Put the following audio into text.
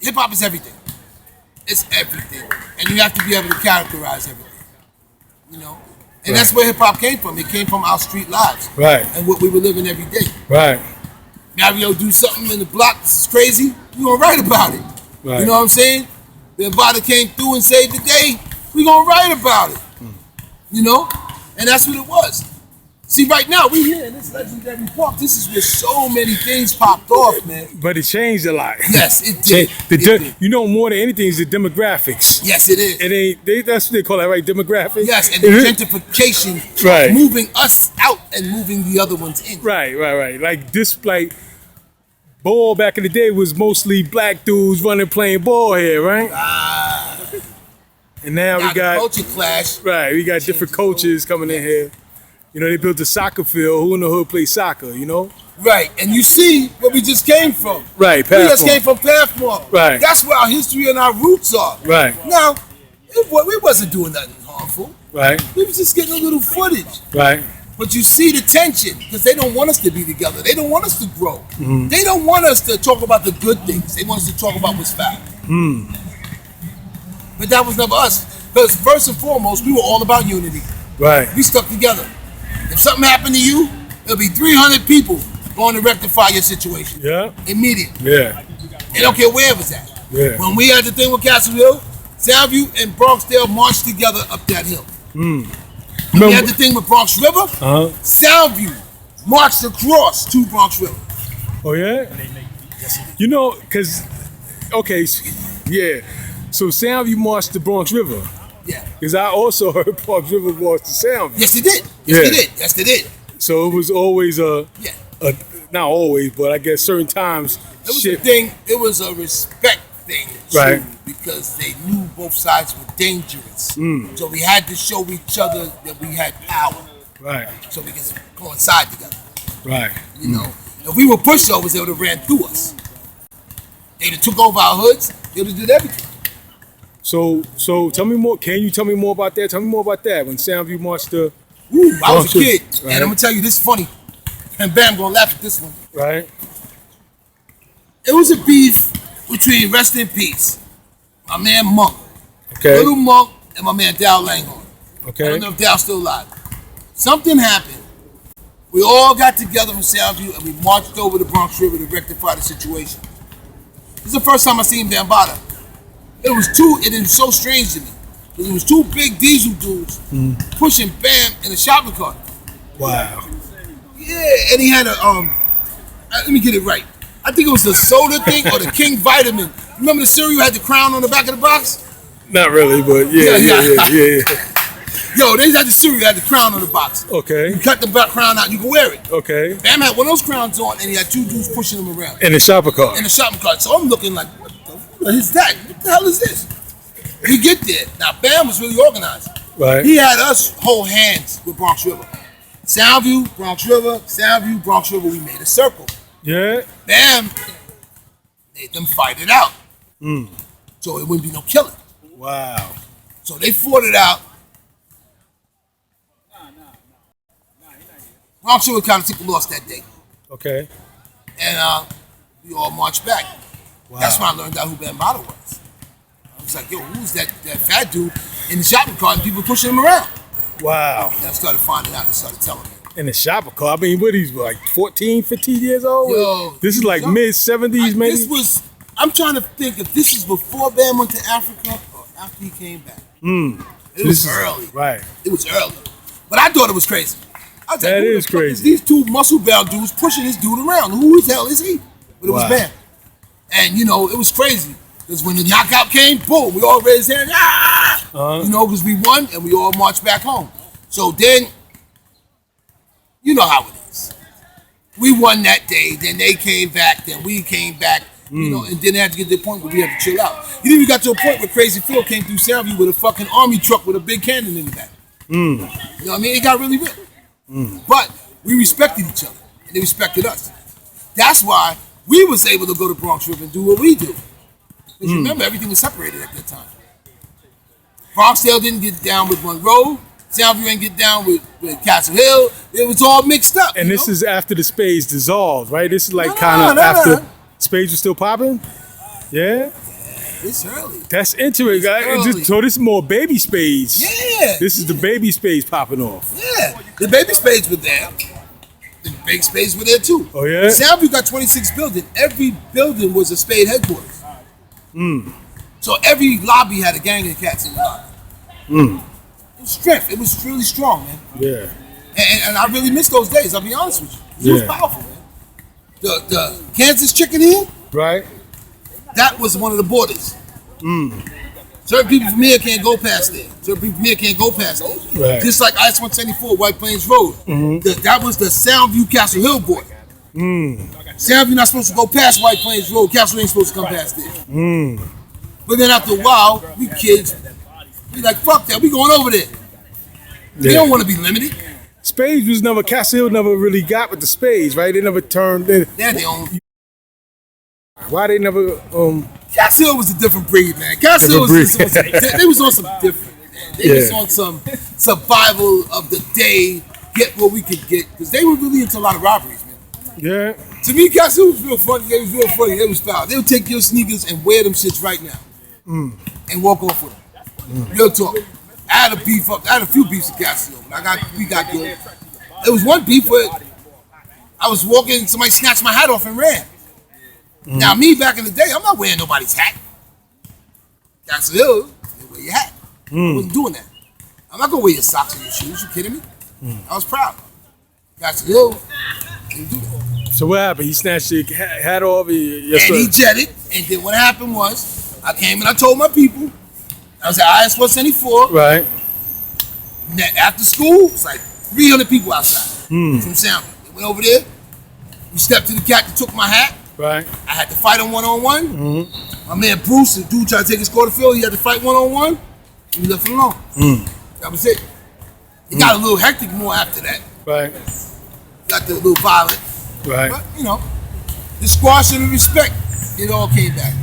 hip hop is everything. It's everything, and you have to be able to characterize everything. You know, and that's where hip hop came from. It came from our street lives, right, and what we were living every day. Right. Now we do something in the block that's crazy. We gonna write about it. Right. You know what I'm saying? Bambaataa came through and saved the day. We gonna write about it. You know, and that's what it was. See, right now we here in this legendary park. This is where so many things popped off, man. But it changed a lot. Yes, it did. You know, more than anything is the demographics. Yes, it is. It ain't. That's what they call it, right? Demographics. Yes, and the gentrification, right, moving us out and moving the other ones in. Right. Like this, like ball back in the day was mostly black dudes running playing ball here, right? And now we got culture clash. Right, we got different coaches coming in here. You know, they built a soccer field. Who in the hood plays soccer, you know? Right, and you see where we just came from. Right, We just came from Pathmark. Right. That's where our history and our roots are. Right. Now, we wasn't doing nothing harmful. Right. We was just getting a little footage. Right. But you see the tension, because they don't want us to be together. They don't want us to grow. Mm-hmm. They don't want us to talk about the good things. They want us to talk about what's foul. But that was never us. Because first and foremost, we were all about unity. Right. We stuck together. If something happened to you, there'll be 300 people going to rectify your situation. Yeah. Immediately. Yeah. They don't care where it was at. Yeah. When we had the thing with Castle Hill, Soundview and Bronxdale marched together up that hill. We had the thing with Bronx River. Soundview marched across to Bronx River. Oh yeah. You know, cause yeah. So Soundview marched to Bronx River. Yeah. Because I also heard Bronx River marched to Soundview. Yes, they did. Yes, they did. So it was always not always, but I guess certain times. It was a thing. It was a respect thing, too, right? Because they knew both sides were dangerous. So we had to show each other that we had power. Right. So we could coincide together. Right. You know, if we were pushovers, they would have ran through us. They'd have took over our hoods. They would have did everything. So tell me more. Can you tell me more about that? Tell me more about that. When Soundview marched to. I was a kid, right. And I'm gonna tell you this funny, and Bam gonna laugh at this one. Right. It was a beef between, rest in peace, my man Monk, Little Monk, and my man Dow Langhorne. Okay. I don't know if Dow's still alive. Something happened. We all got together from Soundview and we marched over the Bronx River to rectify the situation. This is the first time I seen Bambaataa. It was so strange to me. It was two big diesel dudes pushing Bam in a shopping cart. Wow. Yeah, and he had a let me get it right. I think it was the soda thing or the King Vitamin. Remember the cereal had the crown on the back of the box? Not really, but yeah. Yo, they had the cereal had the crown on the box. Okay. You cut the crown out, you can wear it. Okay. Bam had one of those crowns on, and he had two dudes pushing him around. In the shopping cart. In the shopping cart. So I'm looking like, what is that? What the hell is this? We get there. Now, Bam was really organized. Right. He had us hold hands with Bronx River. Soundview, Bronx River, Soundview, Bronx River. We made a circle. Yeah. Bam made them fight it out. So it wouldn't be no killing. Wow. So they fought it out. Bronx River kind of took the loss that day. Okay. And we all marched back. Wow. That's when I learned out who Bambaataa was. I was like, yo, who's that fat dude in the shopping cart and people pushing him around? Wow. And I started finding out. They started telling me. In the shopping cart. I mean, what he's like 14, 15 years old? Yo, this is like mid-70s, maybe? I'm trying to think if this is before Bam went to Africa or after he came back. It was early. Right. It was early. But I thought it was crazy. I was like, that who is the fuck crazy. is these two muscle-bound dudes pushing this dude around? Who the hell is he? But it was Bam. And, you know, it was crazy. Because when the knockout came, boom, we all raised hands. You know, because we won and we all marched back home. So then, you know how it is. We won that day, then they came back, then we came back, you know, and then they had to get to the point where we had to chill out. It even got to a point where Crazy Phil came through Soundview with a fucking army truck with a big cannon in the back. You know what I mean? It got really real. But we respected each other, and they respected us. That's why we was able to go to Bronx River and do what we do. Because remember, everything was separated at that time. Bronxdale didn't get down with Monroe. Soundview didn't get down with Castle Hill. It was all mixed up. And this is after the Spades dissolved, right? This is like kind of after Spades was still popping? Yeah? It's early. That's interesting. So this is more baby spades. Yeah. This is the baby spades popping off. Yeah. The baby spades were there. The big spades were there too. Oh yeah. Soundview got 26 buildings. Every building was a spade headquarters. So every lobby had a gang of cats in the lobby. It was strength. It was really strong, man. Yeah. And I really miss those days. I'll be honest with you. It was powerful, man. The Kansas Chicken Inn, right? That was one of the borders. Certain people from here can't go past there. Certain people from here can't go past there. Right. Just like IS-174, White Plains Road. That was the Soundview Castle Hill border. Soundview not supposed to go past White Plains Road. Castle ain't supposed to come past there. But then after a while, we kids, we like, fuck that, we going over there. They don't want to be limited. Spades was never, Castle Hill never really got with the spades, right? They never turned in. They're their own. Why they never, Castle Hill was a different breed, man. Castle Hill was they was on some different, man. They was on some survival of the day, get what we could get. Because they were really into a lot of robberies, man. Yeah. To me, Castle Hill was real funny. They was real funny. They was foul. They would take your sneakers and wear them shits right now. And walk off with them. Real talk. I had a few beefs in Castle Hill. We got good. There was one beef where I was walking, somebody snatched my hat off and ran. Now me back in the day, I'm not wearing nobody's hat. Castle Hill, they wear your hat. I wasn't doing that. I'm not gonna wear your socks and your shoes. You kidding me? I was proud. Castle Hill, didn't do that. So what happened? He snatched your hat off? And he jetted. And then what happened was, I came and I told my people, I was at IS-174. Right. After school, it was like 300 people outside from Soundview. They went over there. We stepped to the cat that took my hat. Right. I had to fight him one-on-one. My man Bruce, the dude tried to take his quarter field, he had to fight one-on-one. And we left him alone. That was it. It got a little hectic more after that. Right. Got the little violent. Right. But, the squash and the respect, it all came back.